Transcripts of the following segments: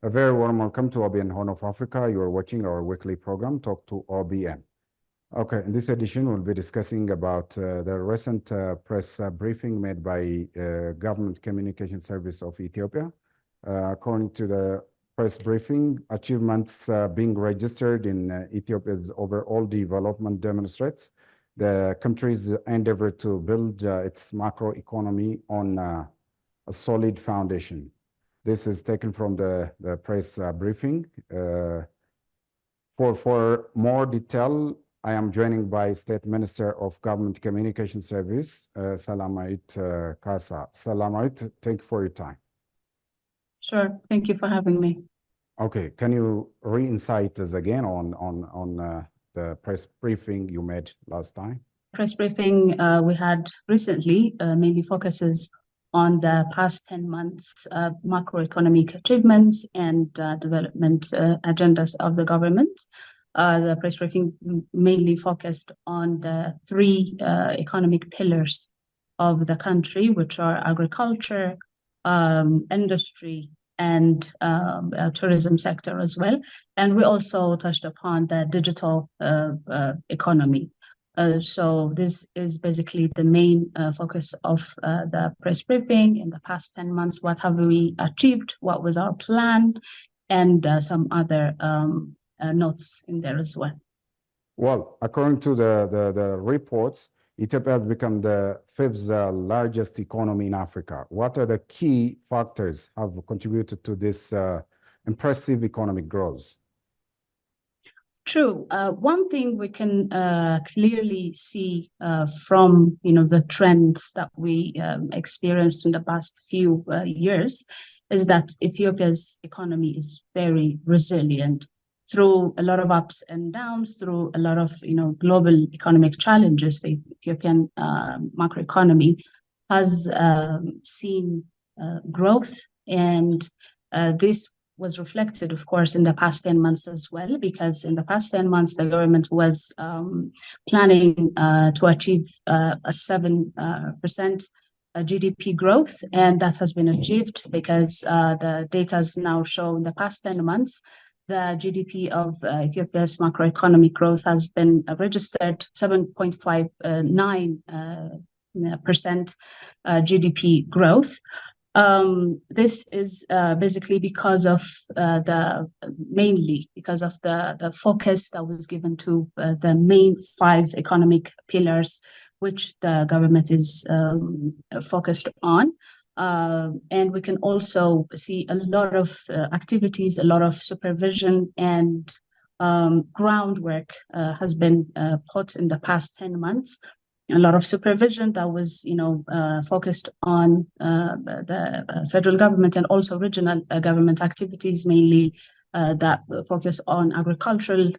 A very warm welcome to OBN Horn of Africa. You are watching our weekly program, Talk to OBN. Okay, in this edition, we'll be discussing about the recent press briefing made by Government Communication Service of Ethiopia. According to the press briefing, achievements being registered in Ethiopia's overall development demonstrates the country's endeavor to build its macroeconomy on a solid foundation. This is taken from the press briefing. For more detail, I am joining by State Minister of Government Communication Service, Selamawit Kassa. Selamawit, thank you for your time. Sure, thank you for having me. Okay, can you re-insight us again on the press briefing you made last time? Press briefing we had recently mainly focuses on the past 10 months macroeconomic achievements and development agendas of the government. The press briefing mainly focused on the three economic pillars of the country, which are agriculture, industry, and tourism sector as well. And we also touched upon the digital economy. So this is basically the main focus of the press briefing in the past 10 months. What have we achieved? What was our plan? And some other notes in there as well. Well, according to the reports, Ethiopia has become the fifth largest economy in Africa. What are the key factors have contributed to this impressive economic growth? True. One thing we can clearly see from the trends that we experienced in the past few years is that Ethiopia's economy is very resilient through a lot of ups and downs, through a lot of global economic challenges. The Ethiopian macroeconomy has seen growth, and this was reflected, of course, in the past 10 months as well, because in the past 10 months, the government was planning to achieve a 7% GDP growth, and that has been achieved because the data has now shown the past 10 months, the GDP of Ethiopia's macroeconomic growth has been registered 7.59% GDP growth. This is basically because of mainly because of the focus that was given to the main 5 economic pillars, which the government is focused on. And we can also see a lot of activities, a lot of supervision and groundwork has been put in the past 10 months. A lot of supervision that was, focused on the federal government and also regional government activities, mainly that focus on agricultural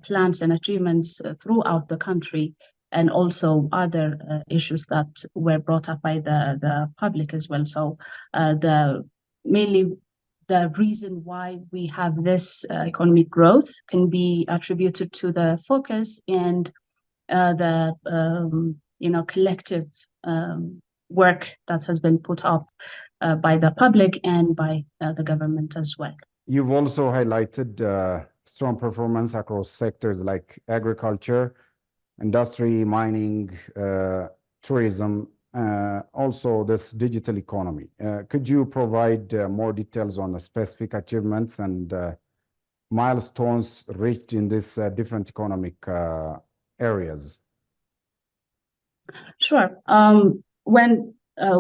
plans and achievements throughout the country, and also other issues that were brought up by the public as well. So mainly the reason why we have this economic growth can be attributed to the focus and the collective work that has been put up by the public and by the government as well. You've also highlighted strong performance across sectors like agriculture, industry, mining, tourism, also this digital economy. Could you provide more details on the specific achievements and milestones reached in these different economic areas? Sure. When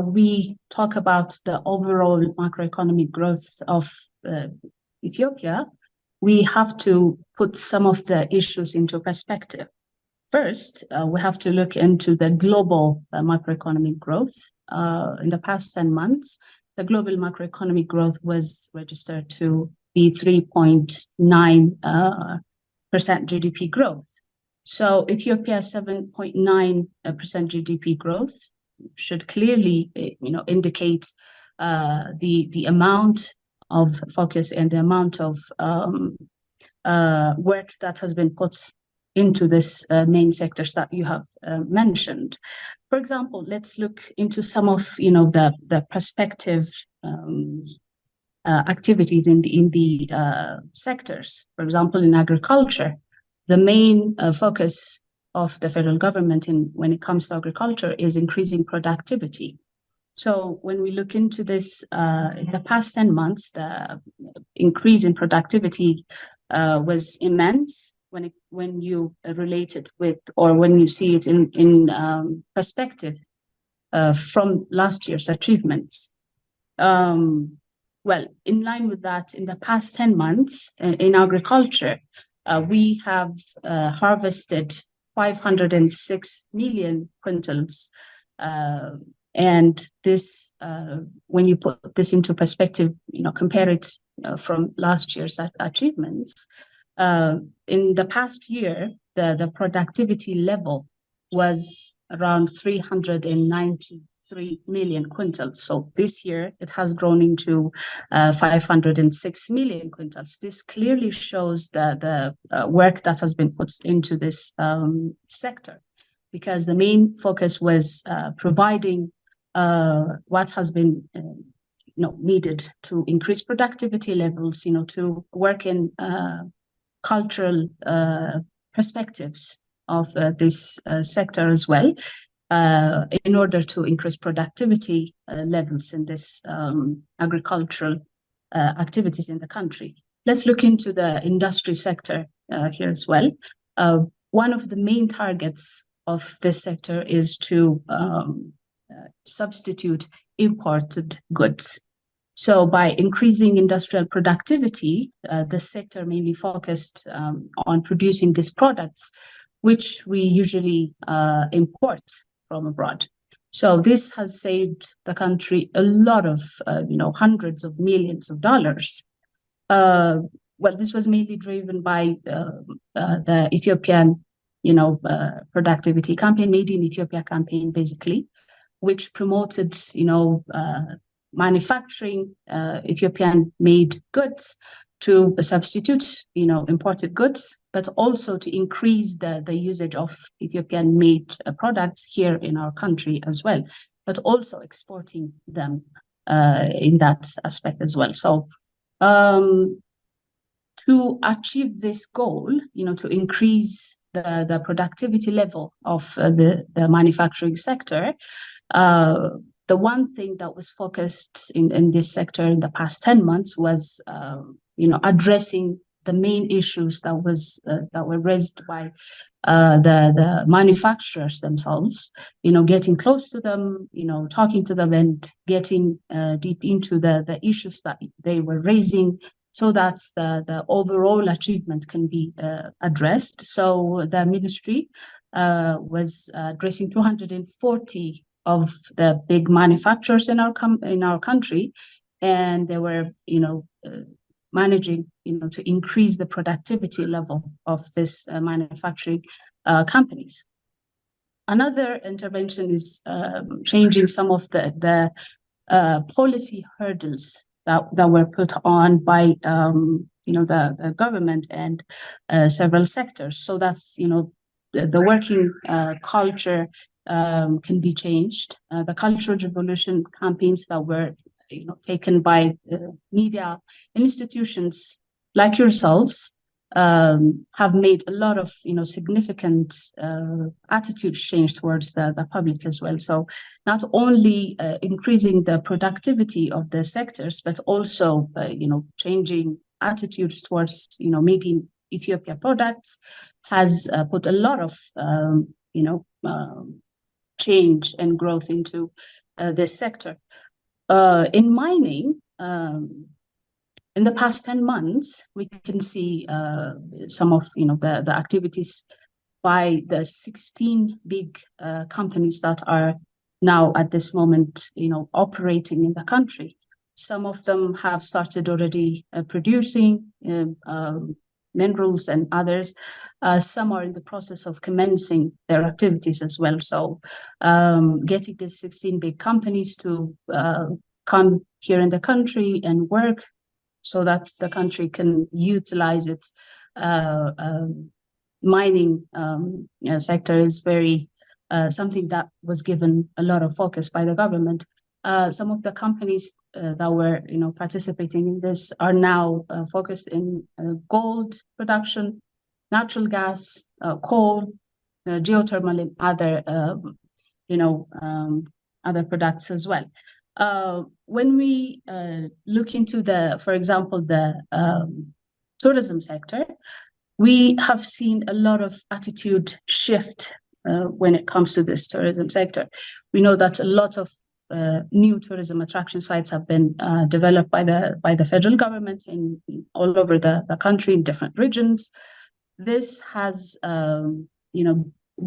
we talk about the overall macroeconomic growth of Ethiopia, we have to put some of the issues into perspective. First, we have to look into the global macroeconomic growth. In the past 10 months, the global macroeconomic growth was registered to be 3.9% GDP growth. So Ethiopia's 7.9% GDP growth should clearly, indicate the amount of focus and the amount of work that has been put into this main sectors that you have mentioned. For example, let's look into some of the perspective activities in the sectors. For example, in agriculture, the main focus of the federal government when it comes to agriculture is increasing productivity. So when we look into this, in the past 10 months, the increase in productivity was immense when you relate it with, or when you see it in perspective from last year's achievements. Well, in line with that, in the past 10 months in agriculture, we have harvested 506 million quintals. And this, when you put this into perspective, compare it from last year's achievements, in the past year, the productivity level was around 393 million quintals. So this year it has grown into 506 million quintals. This clearly shows the work that has been put into this sector, because the main focus was providing what has been needed to increase productivity levels, to work in cultural perspectives of this sector as well, in order to increase productivity levels in this agricultural activities in the country. Let's look into the industry sector here as well. One of the main targets of this sector is to substitute imported goods. So by increasing industrial productivity, the sector mainly focused on producing these products, which we usually import from abroad. So this has saved the country a lot of, hundreds of millions of dollars. Well, this was mainly driven by the Ethiopian, productivity campaign, Made in Ethiopia campaign, basically, which promoted, manufacturing Ethiopian-made goods to substitute, imported goods, but also to increase the usage of Ethiopian-made products here in our country as well, but also exporting them in that aspect as well. So to achieve this goal, to increase the productivity level of the manufacturing sector, the one thing that was focused in this sector in the past 10 months was, addressing the main issues that were raised by the manufacturers themselves, getting close to them, talking to them and getting deep into the issues that they were raising, so that the overall achievement can be addressed. So the ministry was addressing 240 of the big manufacturers in our country, and they were, managing, to increase the productivity level of this manufacturing companies. Another intervention is changing some of the policy hurdles that were put on by the government and several sectors. So that's the working culture can be changed. The cultural revolution campaigns that were taken by media institutions like yourselves have made a lot of significant attitude change towards the public as well. So not only increasing the productivity of the sectors, but also changing attitudes towards made in Ethiopia products has put a lot of change and growth into this sector. In mining, in the past 10 months, we can see some of the activities by the 16 big companies that are now at this moment operating in the country. Some of them have started already producing minerals, and others, some are in the process of commencing their activities as well. So getting these 16 big companies to come here in the country and work so that the country can utilize its mining sector is very something that was given a lot of focus by the government. Some of the companies that were participating in this are now focused in gold production, natural gas, coal, geothermal, and other other products as well. When we look into for example, the tourism sector, we have seen a lot of attitude shift when it comes to this tourism sector. We know that a lot of new tourism attraction sites have been developed by the federal government in all over the country in different regions. This has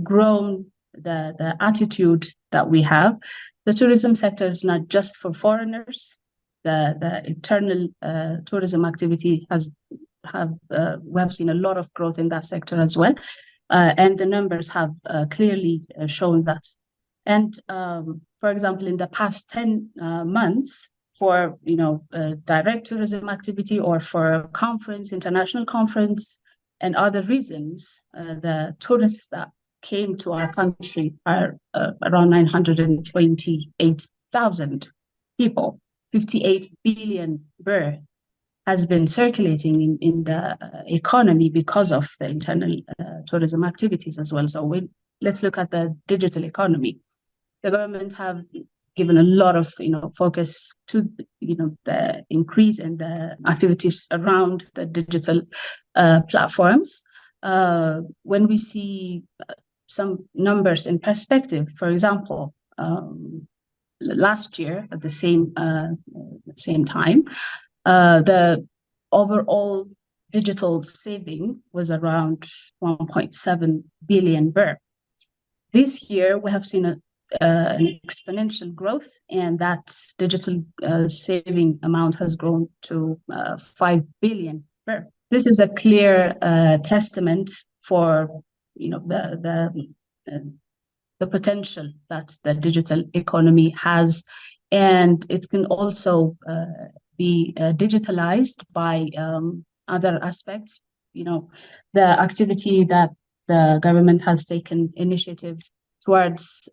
grown the attitude that we have. The tourism sector is not just for foreigners. The internal tourism activity we have seen a lot of growth in that sector as well, and the numbers have clearly shown that. And for example, in the past 10 months, for direct tourism activity or for conference, international conference, and other reasons, the tourists that came to our country are around 928,000 people. 58 billion birr has been circulating in the economy because of the internal tourism activities as well. So let's look at the digital economy. The government have given a lot of focus to the increase in the activities around the digital platforms. When we see some numbers in perspective, for example, last year at the same time, the overall digital saving was around 1.7 billion birr. This year, we have seen an exponential growth, and that digital saving amount has grown to 5 billion birr. This is a clear testament for the potential that the digital economy has, and it can also be digitalized by other aspects. The activity that the government has taken initiative towards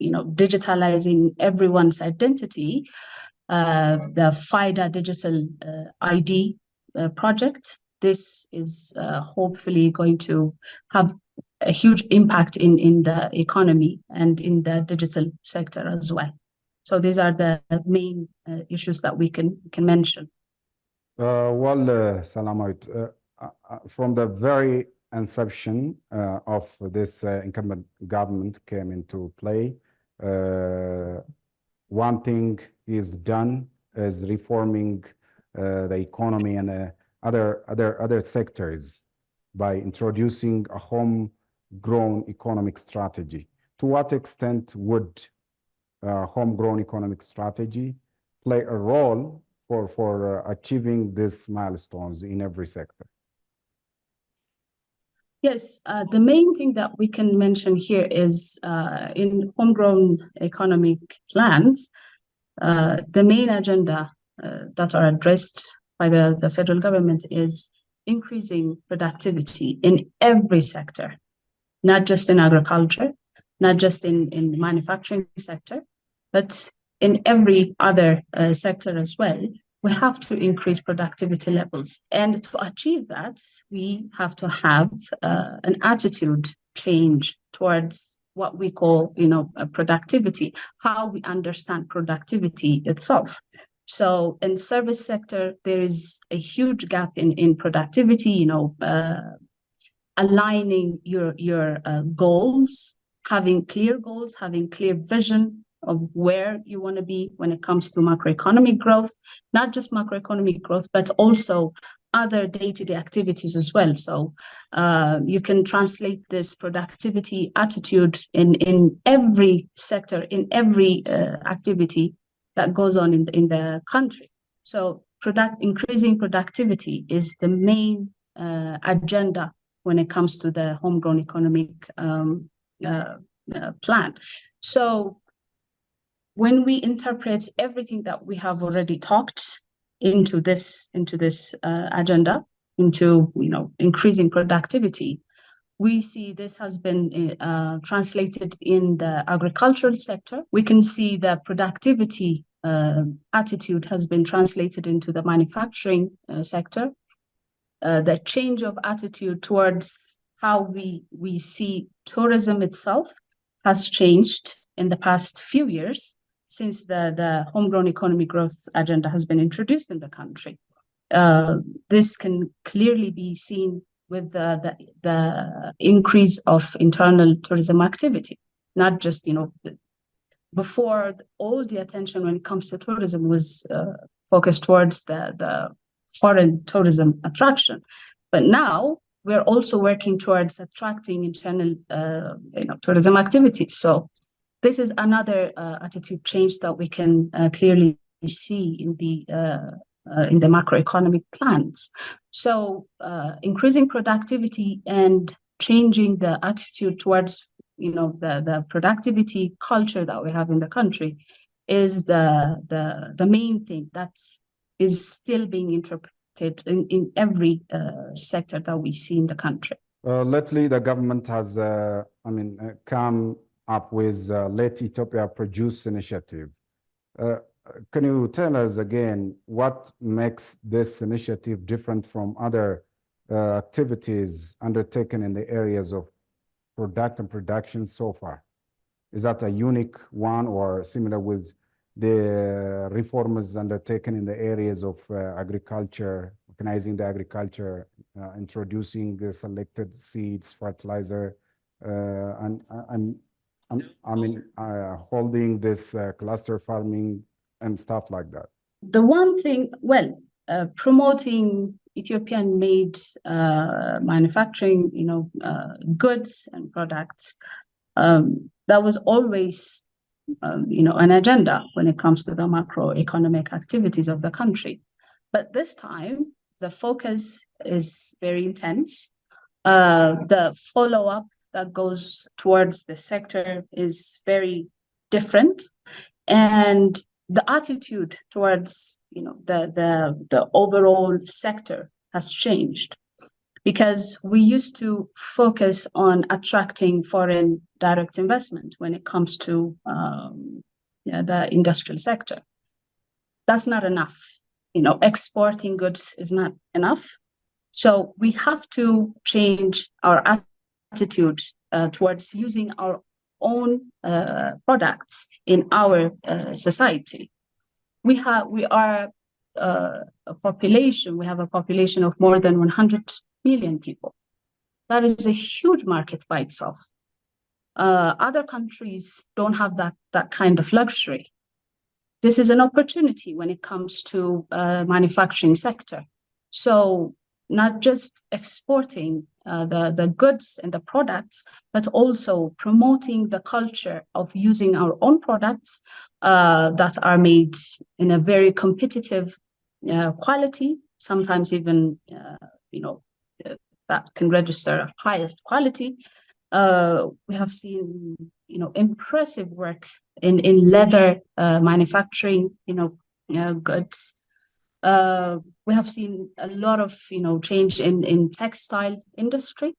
digitalizing everyone's identity, the FIDA digital ID project. This is hopefully going to have a huge impact in the economy and in the digital sector as well. So these are the main issues that we can mention. Selamawit, from the very inception of this incumbent government came into play, one thing is done is reforming the economy and other sectors by introducing a homegrown economic strategy. To what extent would homegrown economic strategy play a role for achieving these milestones in every sector? Yes, the main thing that we can mention here is in homegrown economic plans, the main agenda that are addressed by the federal government is increasing productivity in every sector, not just in agriculture, not just in the manufacturing sector, but in every other sector as well. We have to increase productivity levels. And to achieve that, we have to have an attitude change towards what we call, productivity, how we understand productivity itself. So in service sector, there is a huge gap in productivity, aligning your goals, having clear vision of where you want to be when it comes to macroeconomic growth, not just macroeconomic growth, but also other day-to-day activities as well. So you can translate this productivity attitude in every sector, in every activity that goes on in the country. So increasing productivity is the main agenda when it comes to the homegrown economic plan. So when we interpret everything that we have already talked into this agenda, into increasing productivity, we see this has been translated in the agricultural sector. We can see the productivity attitude has been translated into the manufacturing sector. The change of attitude towards how we see tourism itself has changed in the past few years since the homegrown economy growth agenda has been introduced in the country. This can clearly be seen with the increase of internal tourism activity, not just, before all the attention when it comes to tourism was focused towards the foreign tourism attraction. But now we're also working towards attracting internal tourism activities. So this is another attitude change that we can clearly see in the macroeconomic plans. So increasing productivity and changing the attitude towards the productivity culture that we have in the country is the main thing that is still being interpreted in every sector that we see in the country. Lately, the government has, come up with Let Ethiopia Produce initiative. Can you tell us again what makes this initiative different from other activities undertaken in the areas of product and production so far? Is that a unique one or similar with the reforms undertaken in the areas of agriculture, organizing the agriculture, introducing selected seeds, fertilizer, holding this cluster farming and stuff like that? The one thing, promoting Ethiopian-made manufacturing, goods and products, that was always, an agenda when it comes to the macroeconomic activities of the country. But this time, the focus is very intense. The follow-up that goes towards the sector is very different, and the attitude towards the overall sector has changed, because we used to focus on attracting foreign direct investment when it comes to the industrial sector. That's not enough. Exporting goods is not enough. So we have to change our attitude towards using our own products in our society. We have a population of more than 100 million people. That is a huge market by itself. Other countries don't have that kind of luxury. This is an opportunity when it comes to manufacturing sector. So not just exporting the goods and the products, but also promoting the culture of using our own products that are made in a very competitive quality, sometimes even that can register highest quality. We have seen impressive work in leather manufacturing goods. We have seen a lot of change in textile industry.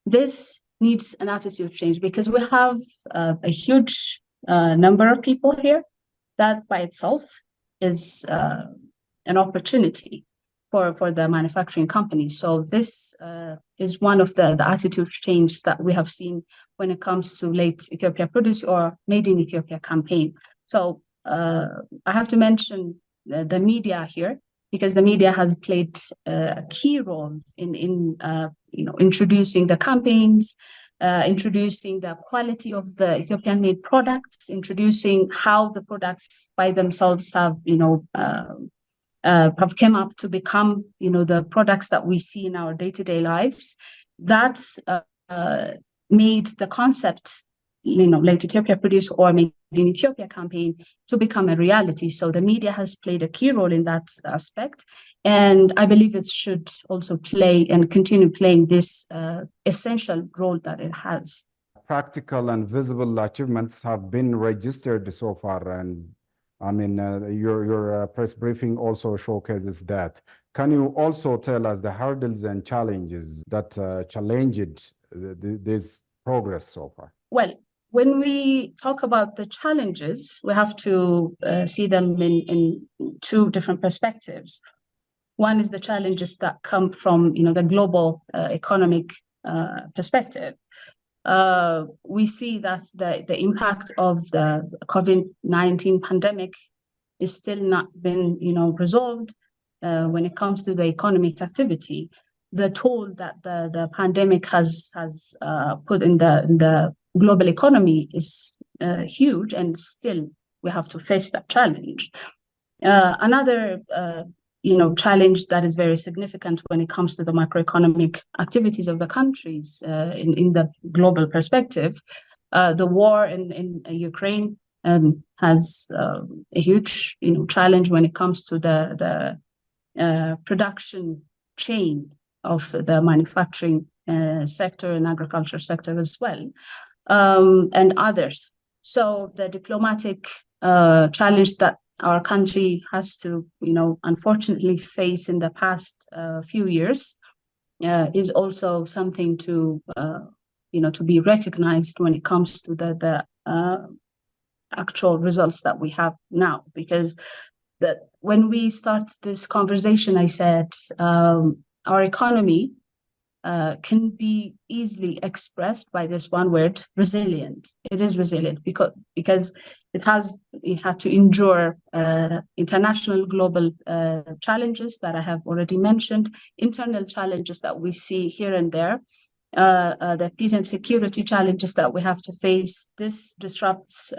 This needs an attitude change, because we have a huge number of people here. That by itself is an opportunity for the manufacturing companies. So this is one of the attitude change that we have seen when it comes to Let Ethiopia Produce or Made in Ethiopia campaign. So I have to mention the media here, because the media has played a key role in introducing the campaigns, introducing the quality of the Ethiopian-made products, introducing how the products by themselves have come up to become the products that we see in our day-to-day lives. That made the concept Let Ethiopia Produce or Made in Ethiopia campaign to become a reality. So the media has played a key role in that aspect, and I believe it should also play and continue playing this essential role that it has. Practical and visible achievements have been registered so far, and your press briefing also showcases that. Can you also tell us the hurdles and challenges that challenged this progress so far? Well, when we talk about the challenges, we have to see them in two different perspectives. One is the challenges that come from, the global economic perspective. We see that the impact of the COVID-19 pandemic is still not been, resolved when it comes to the economic activity. The toll that the pandemic has put in the global economy is huge, and still we have to face that challenge. Another challenge that is very significant when it comes to the macroeconomic activities of the countries in the global perspective. The war in Ukraine has a huge challenge when it comes to the production chain of the manufacturing sector and agriculture sector as well, and others. So the diplomatic challenge that our country has to, unfortunately face in the past few years is also something to, to be recognized when it comes to the actual results that we have now. Because when we start this conversation, I said our economy can be easily expressed by this one word: resilient. It is resilient because it had to endure international global challenges that I have already mentioned, internal challenges that we see here and there, the peace and security challenges that we have to face. This disrupts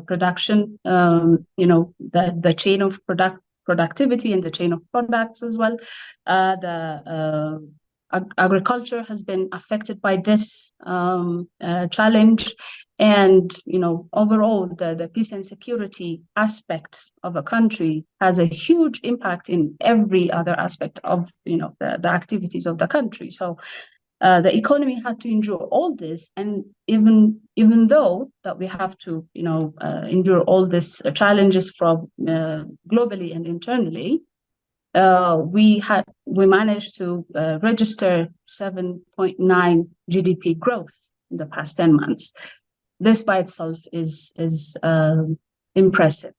production, the chain of productivity and the chain of products as well. Agriculture has been affected by this challenge, and overall the peace and security aspect of a country has a huge impact in every other aspect of the activities of the country. So the economy had to endure all this, and even though that we have to endure all these challenges from globally and internally, we managed to register 7.9 GDP growth in the past 10 months. This by itself is impressive,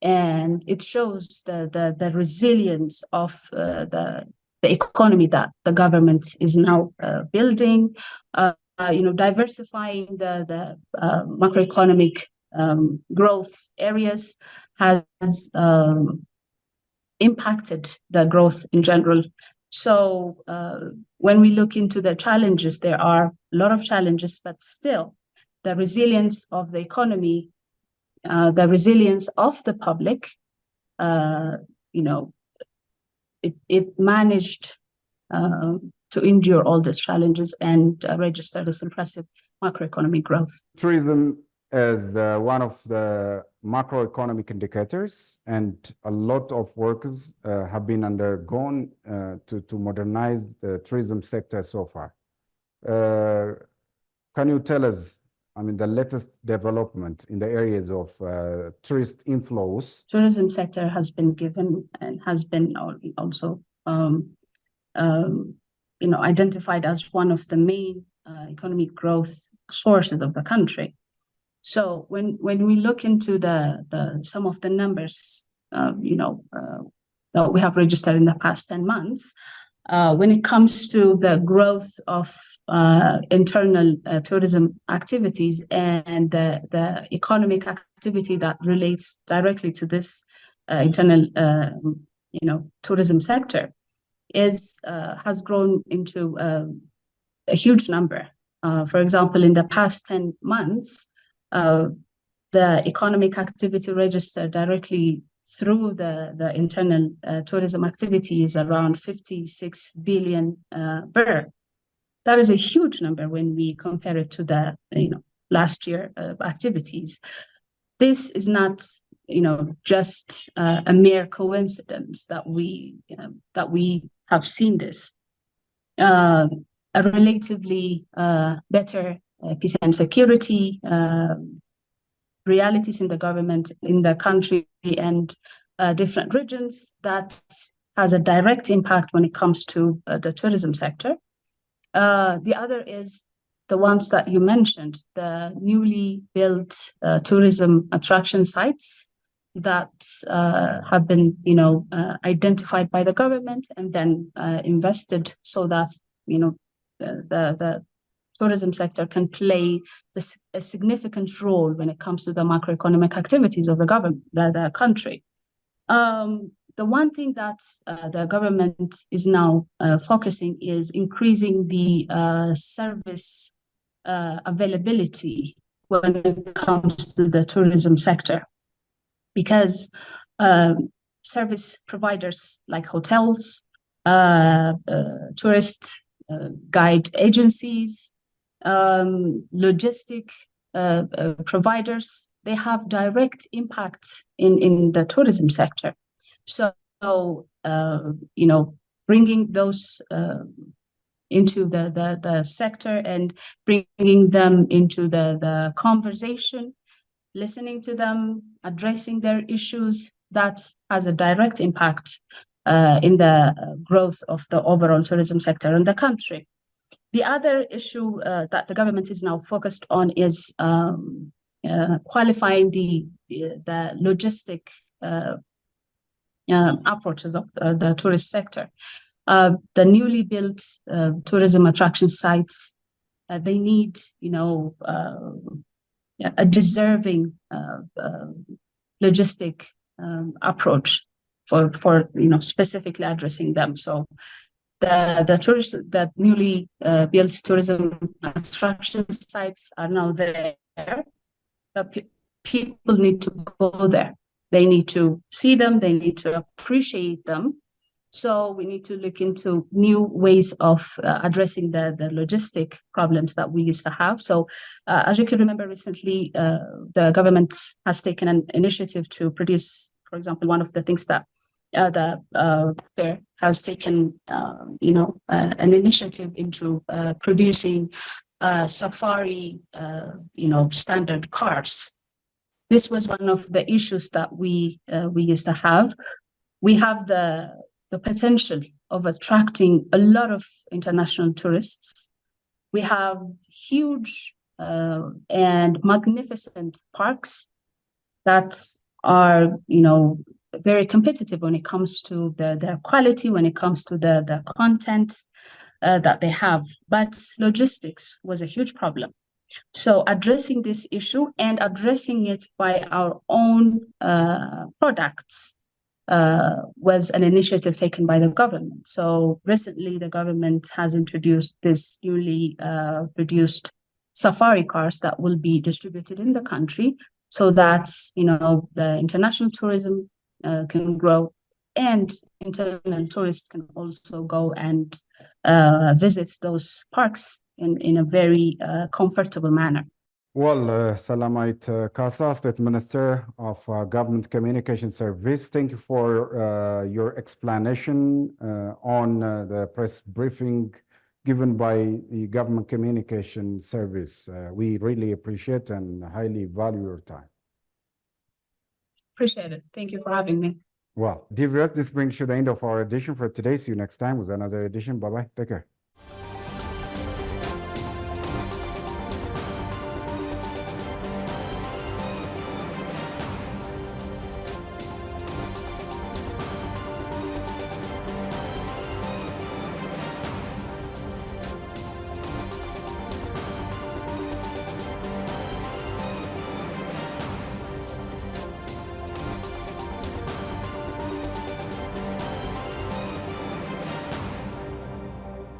and it shows the resilience of the economy that the government is now building, diversifying the macroeconomic growth areas has impacted the growth in general. So when we look into the challenges, there are a lot of challenges, but still the resilience of the economy, the resilience of the public, it managed to endure all these challenges and register this impressive macroeconomic growth. Tourism is one of the macroeconomic indicators, and a lot of works have been undergone to modernize the tourism sector so far. Can you tell us, the latest development in the areas of tourist inflows? Tourism sector has been given and has been also identified as one of the main economic growth sources of the country. So when we look into some of the numbers, that we have registered in the past 10 months, when it comes to the growth of internal tourism activities and the economic activity that relates directly to this internal, tourism sector, has grown into a huge number. For example, in the past 10 months, the economic activity registered directly through the internal tourism activity is around 56 billion birr. That is a huge number when we compare it to the last year activities. This is not just a mere coincidence that we have seen this. A relatively better peace and security realities in the government, in the country, and different regions, that has a direct impact when it comes to the tourism sector. The other is the ones that you mentioned, the newly built tourism attraction sites that have been, identified by the government and then invested so that, the tourism sector can play a significant role when it comes to the macroeconomic activities of the government, the country. The one thing that the government is now focusing is increasing the service availability when it comes to the tourism sector, because service providers like hotels, tourist guide agencies, logistic providers, they have direct impact in the tourism sector. So, bringing those into the sector and bringing them into the conversation, listening to them, addressing their issues, that has a direct impact in the growth of the overall tourism sector in the country. The other issue that the government is now focused on is qualifying the logistic approaches of the tourist sector. The newly built tourism attraction sites, they need, a deserving logistic approach for specifically addressing them. So the newly built tourism attraction sites are now there. But people need to go there. They need to see them. They need to appreciate them. So we need to look into new ways of addressing the logistic problems that we used to have. So as you can remember, recently, the government has taken an initiative to produce, for example, one of the things that the has taken, an initiative into producing safari, standard cars. This was one of the issues that we used to have. We have the potential of attracting a lot of international tourists. We have huge and magnificent parks that are, very competitive when it comes to their quality, when it comes to the content that they have. But logistics was a huge problem. So addressing this issue and addressing it by our own products was an initiative taken by the government. So recently, the government has introduced this newly produced safari cars that will be distributed in the country, so that the international tourism can grow, and internal tourists can also go and visit those parks in a very comfortable manner. Well, Selamawit Kassa, State Minister of Government Communication Service, thank you for your explanation on the press briefing given by the Government Communication Service. We really appreciate and highly value your time. Appreciate it. Thank you for having me. Well, dear viewers, this brings you the end of our edition for today. See you next time with another edition. Bye-bye. Take care.